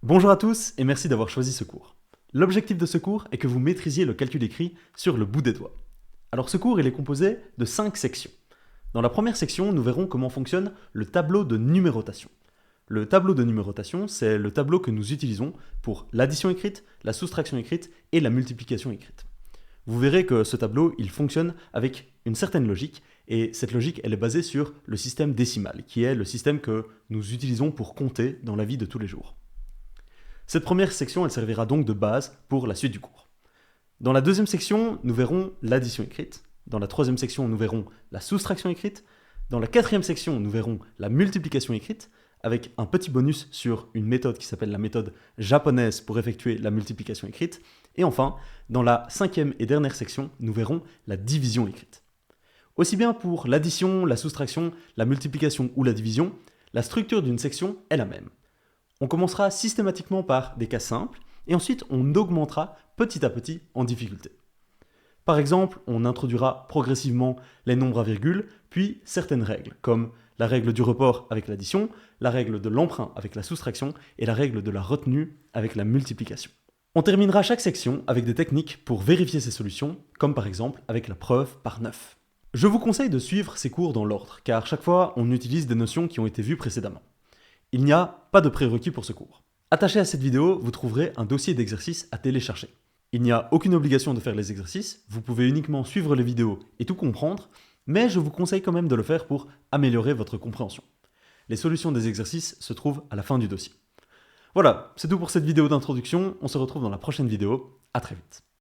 Bonjour à tous et merci d'avoir choisi ce cours. L'objectif de ce cours est que vous maîtrisiez le calcul écrit sur le bout des doigts. Alors ce cours il est composé de 5 sections. Dans la première section, nous verrons comment fonctionne le tableau de numérotation. Le tableau de numérotation, c'est le tableau que nous utilisons pour l'addition écrite, la soustraction écrite et la multiplication écrite. Vous verrez que ce tableau, il fonctionne avec une certaine logique, et cette logique, elle est basée sur le système décimal, qui est le système que nous utilisons pour compter dans la vie de tous les jours. Cette première section, elle servira donc de base pour la suite du cours. Dans la deuxième section, nous verrons l'addition écrite. Dans la troisième section, nous verrons la soustraction écrite. Dans la quatrième section, nous verrons la multiplication écrite, avec un petit bonus sur une méthode qui s'appelle la méthode japonaise pour effectuer la multiplication écrite. Et enfin, dans la cinquième et dernière section, nous verrons la division écrite. Aussi bien pour l'addition, la soustraction, la multiplication ou la division, la structure d'une section est la même. On commencera systématiquement par des cas simples, et ensuite on augmentera petit à petit en difficulté. Par exemple, on introduira progressivement les nombres à virgule, puis certaines règles, comme la règle du report avec l'addition, la règle de l'emprunt avec la soustraction, et la règle de la retenue avec la multiplication. On terminera chaque section avec des techniques pour vérifier ces solutions, comme par exemple avec la preuve par 9. Je vous conseille de suivre ces cours dans l'ordre, car chaque fois on utilise des notions qui ont été vues précédemment. Il n'y a pas de prérequis pour ce cours. Attaché à cette vidéo, vous trouverez un dossier d'exercices à télécharger. Il n'y a aucune obligation de faire les exercices, vous pouvez uniquement suivre les vidéos et tout comprendre, mais je vous conseille quand même de le faire pour améliorer votre compréhension. Les solutions des exercices se trouvent à la fin du dossier. Voilà, c'est tout pour cette vidéo d'introduction, on se retrouve dans la prochaine vidéo, à très vite.